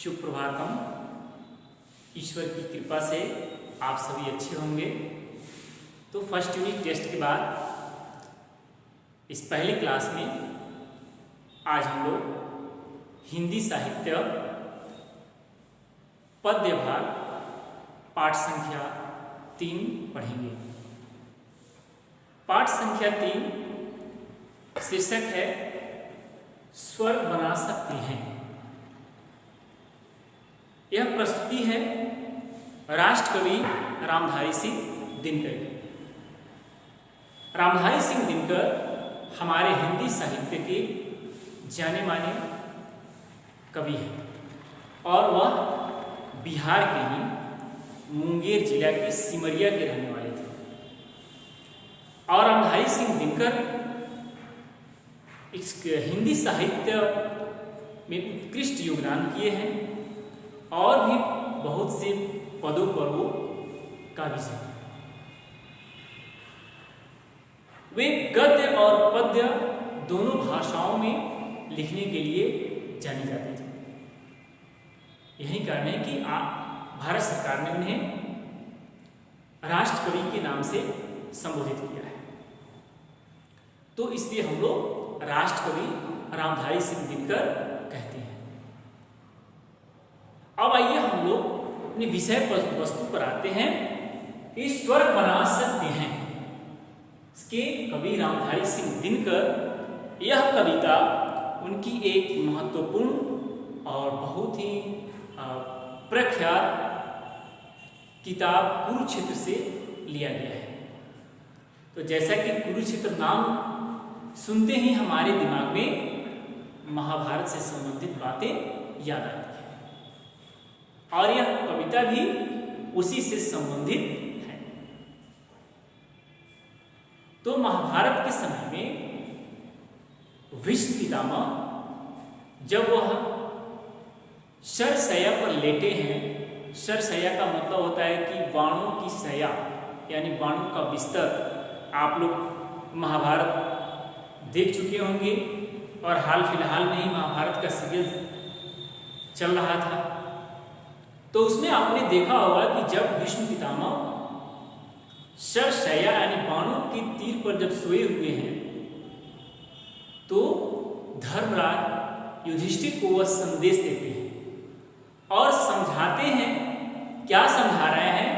शुभ प्रभातम। ईश्वर की कृपा से आप सभी अच्छे होंगे। तो फर्स्ट यूनिट टेस्ट के बाद इस पहली क्लास में आज हम लोग हिंदी साहित्य पद्य भाग पाठ संख्या 3 पढ़ेंगे। पाठ संख्या 3 शीर्षक है स्वर्ग बना सकते हैं। यह प्रस्तुति है राष्ट्र कवि रामधारी सिंह दिनकर की। रामधारी सिंह दिनकर हमारे हिंदी साहित्य के जाने माने कवि हैं और वह बिहार के ही मुंगेर जिला के सिमरिया के रहने वाले थे। और रामधारी सिंह दिनकर इस हिंदी साहित्य में उत्कृष्ट योगदान किए हैं और भी बहुत से पदों पर वो काबिज हैं। वे गद्य और पद्य दोनों भाषाओं में लिखने के लिए जाने जाते थे। यही कारण है कि भारत सरकार ने उन्हें राष्ट्र कवि के नाम से संबोधित किया है। तो इसलिए हम लोग राष्ट्र कवि रामधारी सिंह दिनकर कहते हैं। अब आइए हम लोग अपने विषय वस्तु पर आते हैं कि स्वर्ग बना सकते हैं। इसके कवि रामधारी सिंह दिनकर यह कविता उनकी एक महत्वपूर्ण और बहुत ही प्रख्यात किताब कुरुक्षेत्र से लिया गया है। तो जैसा कि कुरुक्षेत्र नाम सुनते ही हमारे दिमाग में महाभारत से संबंधित बातें याद आती हैं और यह कविता भी उसी से संबंधित है। तो महाभारत के समय में भीष्म पितामह जब वह शरशय्या पर लेटे हैं, शरशय्या का मतलब होता है कि बाणों की शय्या यानी बाणों का बिस्तर। आप लोग महाभारत देख चुके होंगे और हाल फिलहाल में ही महाभारत का सीरियल चल रहा था। तो उसमें आपने देखा होगा कि जब भीष्म पितामह शरशय्या यानी बाणों के तीर पर जब सोए हुए हैं तो धर्मराज युधिष्ठिर को वह संदेश देते हैं और समझाते हैं। क्या समझा रहे हैं?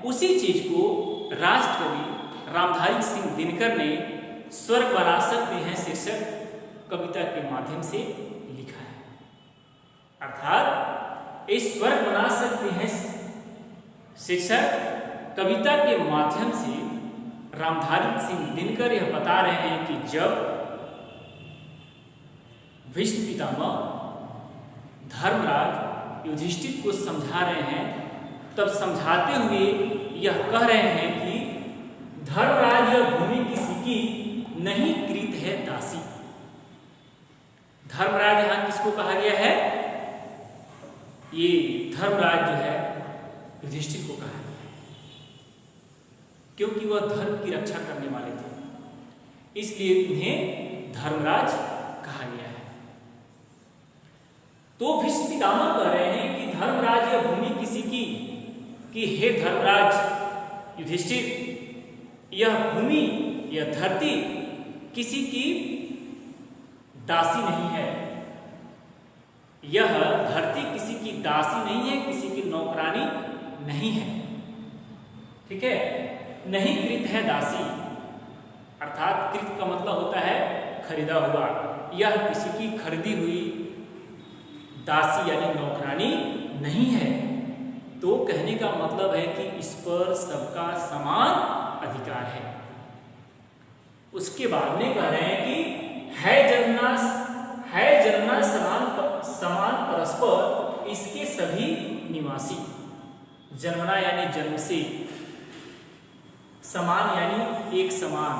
उसी चीज को राष्ट्र कवि रामधारी सिंह दिनकर ने स्वर्ग बना सकते हैं शीर्षक कविता के माध्यम से लिखा है। अर्थात इस स्वर्ग बना सकते हैं शीर्षक कविता के माध्यम से रामधारी सिंह दिनकर यह बता रहे हैं कि जब भीष्म पितामह धर्मराज युधिष्ठिर को समझा रहे हैं तब समझाते हुए यह कह रहे हैं कि धर्मराज यह भूमि किसी की नहीं कृत है दासी। धर्मराज यहां किसको कहा गया है? ये धर्मराज जो है युधिष्ठिर को कहा गया है क्योंकि वह धर्म की रक्षा करने वाले थे, इसलिए उन्हें धर्मराज कहा गया है। तो भीष्म पितामह कह रहे हैं कि धर्मराज यह भूमि किसी की कि हे धर्मराज युधिष्ठिर, यह भूमि यह धरती किसी की दासी नहीं है। यह धरती किसी की दासी नहीं है, किसी की नौकरानी नहीं है। ठीक है, नहीं कृत है दासी, अर्थात कृत का मतलब होता है खरीदा हुआ। यह किसी की खरीदी हुई दासी यानी नौकरानी नहीं है। तो कहने का मतलब है कि इस पर सबका समान अधिकार है। उसके बाद में कह रहे हैं कि है जन्ना समान परस्पर इसके सभी निवासी। जन्मना यानी जन्म से, समान यानी एक समान,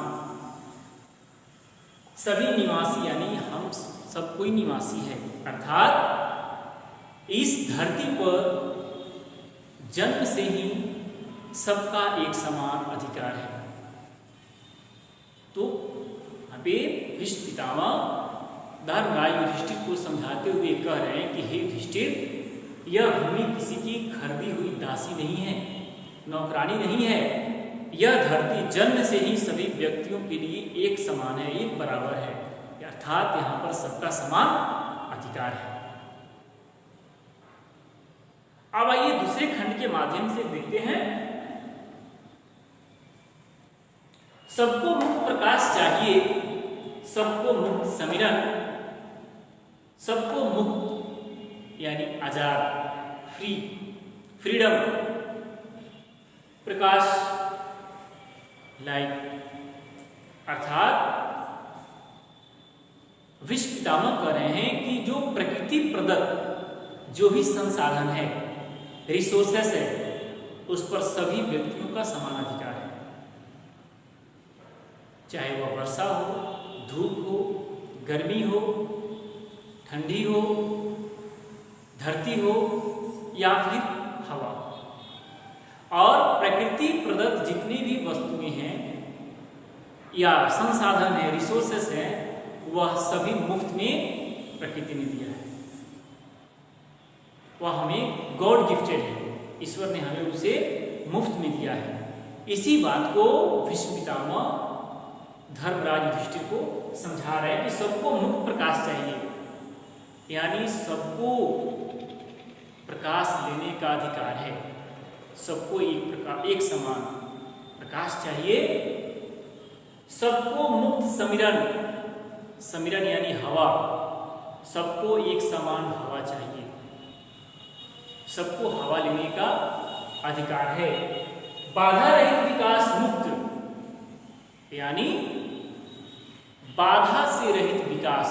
सभी निवासी यानी हम सब कोई निवासी है। अर्थात इस धरती पर जन्म से ही सबका एक समान अधिकार है। तो अभी भीष्म पितामह धर्मराज युधिष्ठिर को समझाते हुए कह रहे हैं कि हे युधिष्ठिर, यह भूमि किसी की खरीदी हुई दासी नहीं है, नौकरानी नहीं है। यह धरती जन्म से ही सभी व्यक्तियों के लिए एक समान है, एक बराबर है, अर्थात यहाँ पर सबका समान अधिकार है। अब आइए दूसरे खंड के माध्यम से देखते हैं। सबको मुक्त प्रकाश चाहिए, सबको मुक्त समीरण, सबको मुक्त यानी आजाद, फ्रीडम, प्रकाश, लाइट, अर्थात विश्व पितामह कह रहे हैं कि जो प्रकृति प्रदत्त जो भी संसाधन है, रिसोर्सेस है, उस पर सभी व्यक्तियों का समान अधिकार है। चाहे वह वर्षा हो, धूप हो, गर्मी हो, ठंडी हो, धरती हो या फिर हवा। और प्रकृति प्रदत्त जितनी भी वस्तुएं हैं या संसाधन है, रिसोर्सेस हैं, वह सभी मुफ्त में प्रकृति ने दिया है। वह हमें गॉड गिफ्टेड है, ईश्वर ने हमें उसे मुफ्त में दिया है। इसी बात को विश्व पितामह धर्मराज युधिष्ठिर को समझा रहे हैं कि सबको मुक्त प्रकाश चाहिए, यानी सबको प्रकाश लेने का अधिकार है, सबको एक समान प्रकाश चाहिए। सबको मुक्त समीरण यानी हवा, सबको एक समान हवा चाहिए, सबको हवा लेने का अधिकार है। बाधा रहित विकास मुक्त यानी बाधा से रहित विकास,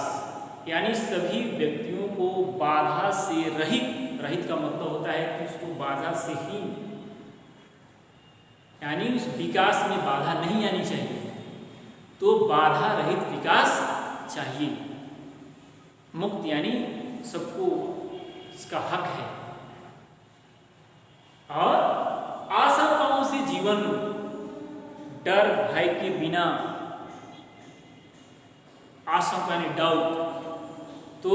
यानी सभी व्यक्तियों को बाधा से रहित का मतलब होता है कि उसको बाधा से ही, यानी उस विकास में बाधा नहीं आनी चाहिए, तो बाधा रहित विकास चाहिए। मुक्त यानी सबको इसका हक है। और आशंकाओं से जीवन, डर भय के बिना, आशंका यानी डाउट, तो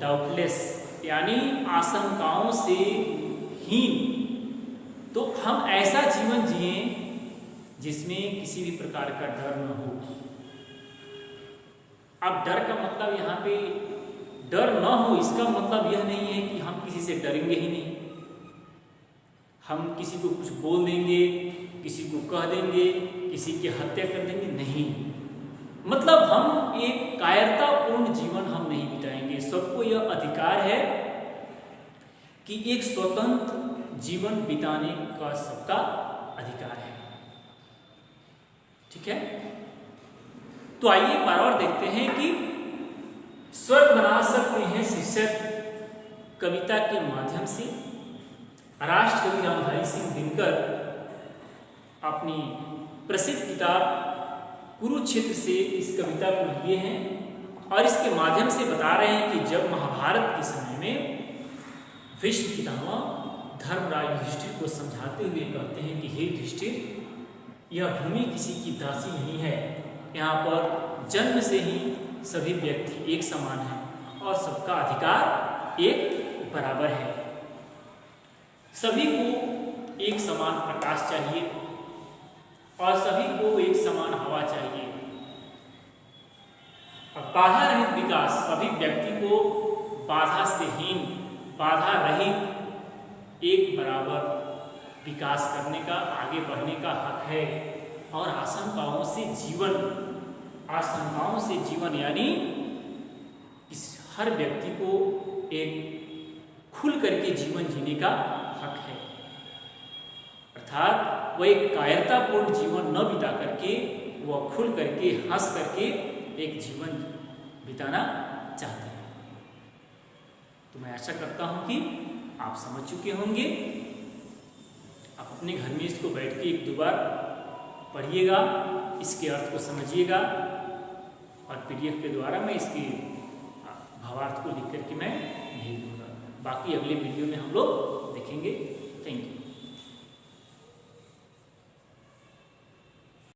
डाउटलेस यानी आशंकाओं से हीन। तो हम ऐसा जीवन जिए जिसमें किसी भी प्रकार का डर न हो। अब डर का मतलब यहाँ पे डर न हो, इसका मतलब यह नहीं है कि हम किसी से डरेंगे ही नहीं, हम किसी को कुछ बोल देंगे, किसी को कह देंगे, किसी की हत्या कर देंगे, नहीं। मतलब हम एक कायरतापूर्ण जीवन हम नहीं बिताएंगे। सबको यह अधिकार है कि एक स्वतंत्र जीवन बिताने का सबका अधिकार है। ठीक है, तो आइए एक बार और देखते हैं कि स्वर्ग बना सकते हैं शीर्षक कविता के माध्यम से राष्ट्र कवि रामधारी सिंह दिनकर अपनी प्रसिद्ध किताब कुरुक्षेत्र से इस कविता को लिए हैं और इसके माध्यम से बता रहे हैं कि जब महाभारत के समय में विश्व पितामह धर्मराज युधिष्ठिर को समझाते हुए कहते हैं कि हे युधिष्ठिर, यह भूमि किसी की दासी नहीं है, यहाँ पर जन्म से ही सभी व्यक्ति एक समान हैं और सबका अधिकार एक बराबर है। सभी को एक समान प्रकाश चाहिए और सभी को एक समान हवा चाहिए और बाधा रहित विकास, सभी व्यक्ति को बाधा से हीन, बाधा रहित एक बराबर विकास करने का, आगे बढ़ने का हक है। और आशंकाओं से जीवन यानी इस हर व्यक्ति को एक खुल करके जीवन जीने का हक है, अर्थात वह एक कायरतापूर्ण जीवन न बिता करके वह खुल करके हंस करके एक जीवन बिताना चाहते हैं। तो मैं आशा करता हूं कि आप समझ चुके होंगे। आप अपने घर में इसको बैठ के एक दो बार पढ़िएगा, इसके अर्थ को समझिएगा और PDF के द्वारा मैं इसके भावार्थ को लिख करके मैं भेज दूंगा। बाकी अगले वीडियो में हम लोग देखेंगे। Thank you.